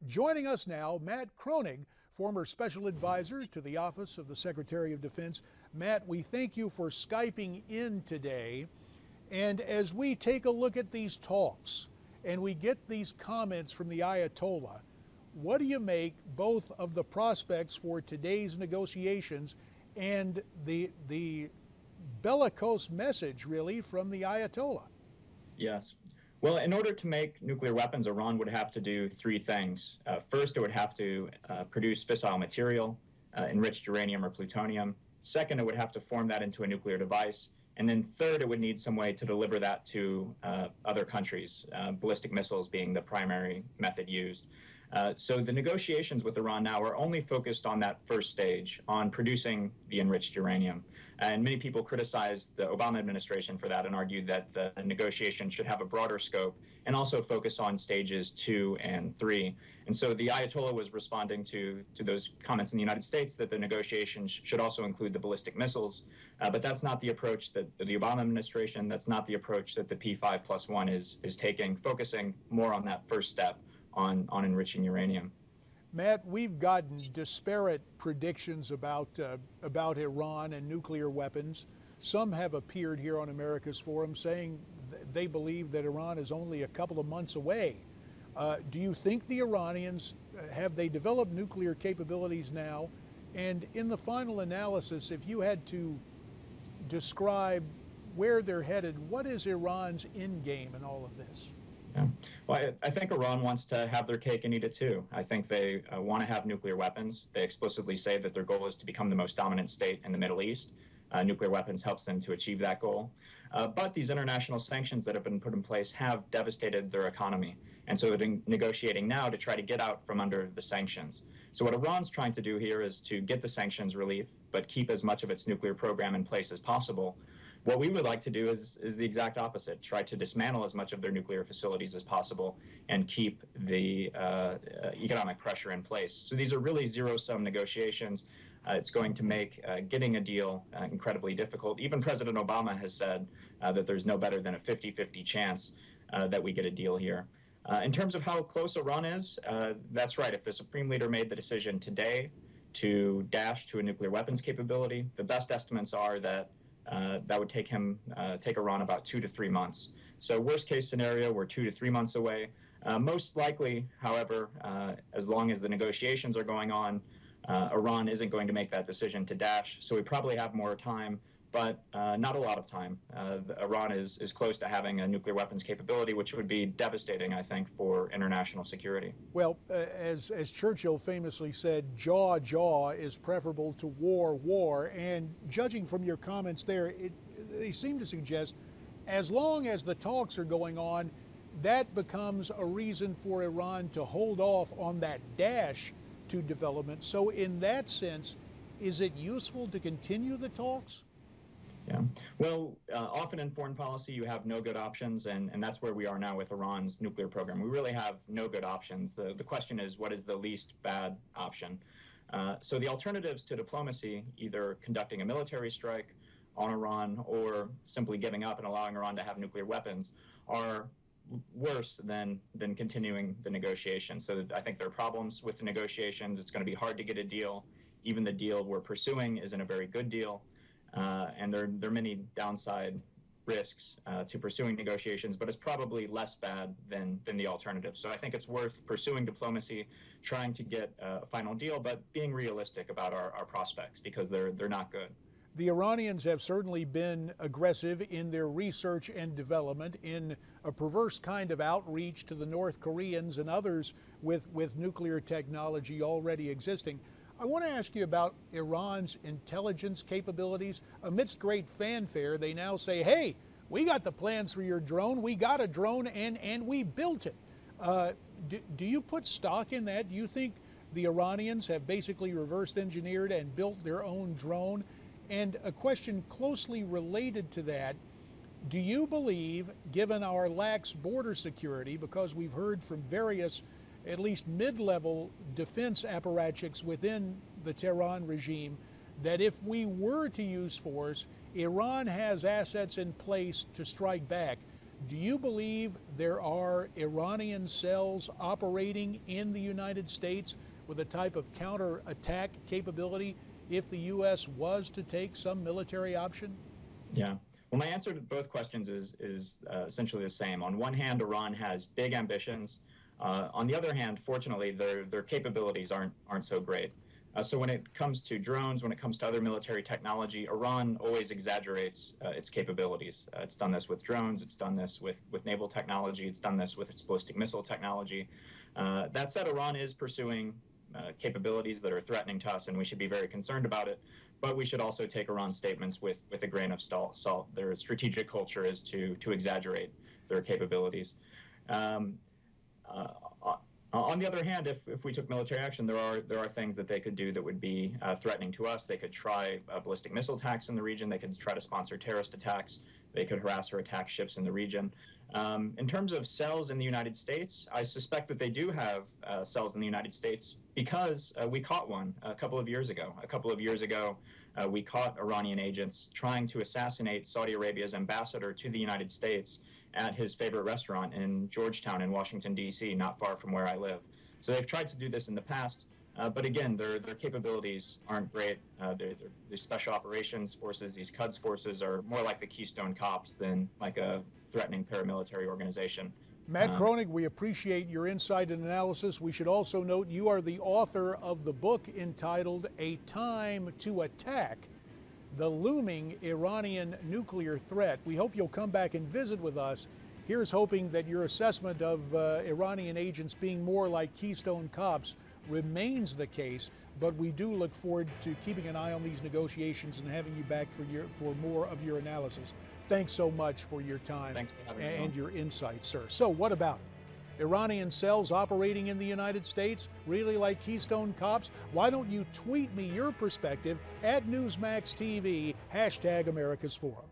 Joining us now, Matt Kroenig, former special advisor to the Office of the Secretary of Defense. Matt, we thank you for Skyping in today. And as we take a look at these talks and we get these comments from the Ayatollah, what do you make both of the prospects for today's negotiations and the bellicose message, really, from the Ayatollah? Yes. Well, in order to make nuclear weapons, Iran would have to do three things. First, it would have to produce fissile material, enriched uranium or plutonium. Second, it would have to form that into a nuclear device. And then third, it would need some way to deliver that to other countries, ballistic missiles being the primary method used. So the negotiations with Iran now are only focused on that first stage, on producing the enriched uranium. And many people criticize the Obama administration for that and argue that the negotiation should have a broader scope and also focus on stages 2 and 3. And so the Ayatollah was responding to those comments in the United States that the negotiations should also include the ballistic missiles. But that's not the approach that the Obama administration, that's not the approach that the P5+1 is taking, focusing more on that first step on enriching uranium. Matt, we've gotten disparate predictions about Iran and nuclear weapons. Some have appeared here on America's Forum saying they believe that Iran is only a couple of months away. Do you think the Iranians, have they developed nuclear capabilities now? And in the final analysis, if you had to describe where they're headed, what is Iran's end game in all of this? Yeah. Well, I think Iran wants to have their cake and eat it too. I think they want to have nuclear weapons. They explicitly say that their goal is to become the most dominant state in the Middle East. Nuclear weapons helps them to achieve that goal. But these international sanctions that have been put in place have devastated their economy. And so they're negotiating now to try to get out from under the sanctions. So what Iran's trying to do here is to get the sanctions relief, but keep as much of its nuclear program in place as possible. What we would like to do is the exact opposite, try to dismantle as much of their nuclear facilities as possible and keep the economic pressure in place. So these are really zero-sum negotiations. It's going to make getting a deal incredibly difficult. Even President Obama has said that there's no better than a 50-50 chance that we get a deal here. In terms of how close Iran is, that's right. If the Supreme Leader made the decision today to dash to a nuclear weapons capability, the best estimates are that that would take Iran about 2 to 3 months. So worst case scenario, we're 2 to 3 months away. Most likely, however, as long as the negotiations are going on, Iran isn't going to make that decision to dash. So we probably have more time, but not a lot of time. Iran is close to having a nuclear weapons capability, which would be devastating, I think, for international security. Well, as Churchill famously said, jaw is preferable to war. And judging from your comments there, they seem to suggest as long as the talks are going on, that becomes a reason for Iran to hold off on that dash to development. So in that sense, is it useful to continue the talks? Yeah. Well, often in foreign policy, you have no good options, and that's where we are now with Iran's nuclear program. We really have no good options. The question is, what is the least bad option? So the alternatives to diplomacy, either conducting a military strike on Iran or simply giving up and allowing Iran to have nuclear weapons, are worse than continuing the negotiations. So I think there are problems with the negotiations. It's going to be hard to get a deal. Even the deal we're pursuing isn't a very good deal. And there are many downside risks to pursuing negotiations, but it's probably less bad than the alternative. So I think it's worth pursuing diplomacy, trying to get a final deal, but being realistic about our prospects, because they're not good. The Iranians have certainly been aggressive in their research and development, in a perverse kind of outreach to the North Koreans and others with nuclear technology already existing. I want to ask you about Iran's intelligence capabilities. Amidst great fanfare, they now say, hey, we got the plans for your drone. We got a drone and we built it. Do you put stock in that? Do you think the Iranians have basically reverse engineered and built their own drone? And a question closely related to that, do you believe, given our lax border security, because we've heard from various at least mid-level defense apparatchiks within the Tehran regime, that if we were to use force, Iran has assets in place to strike back. Do you believe there are Iranian cells operating in the United States with a type of counterattack capability if the U.S. was to take some military option? Yeah. Well, my answer to both questions is essentially the same. On one hand, Iran has big ambitions. On the other hand, fortunately, their capabilities aren't so great. So when it comes to drones, when it comes to other military technology, Iran always exaggerates its capabilities. It's done this with drones. It's done this with naval technology. It's done this with its ballistic missile technology. That said, Iran is pursuing capabilities that are threatening to us, and we should be very concerned about it. But we should also take Iran's statements with a grain of salt. Their strategic culture is to exaggerate their capabilities. On the other hand, if we took military action, there are things that they could do that would be threatening to us. They could try ballistic missile attacks in the region. They could try to sponsor terrorist attacks. They could harass or attack ships in the region. In terms of cells in the United States, I suspect that they do have cells in the United States because we caught one a couple of years ago. A couple of years ago, we caught Iranian agents trying to assassinate Saudi Arabia's ambassador to the United States at his favorite restaurant in Georgetown in Washington, D.C., not far from where I live. So they've tried to do this in the past, but again, their capabilities aren't great. The special operations forces, these Quds forces, are more like the Keystone Cops than like a threatening paramilitary organization. Matt Kroenig, we appreciate your insight and analysis. We should also note you are the author of the book entitled A Time to Attack: The Looming Iranian Nuclear Threat. We hope you'll come back and visit with us. Here's hoping that your assessment of Iranian agents being more like Keystone Cops remains the case, but we do look forward to keeping an eye on these negotiations and having you back for more of your analysis. Thanks so much for your time and your insights, sir. So what about it? Iranian cells operating in the United States, really like Keystone Cops? Why don't you tweet me your perspective at Newsmax TV, #AmericasForum.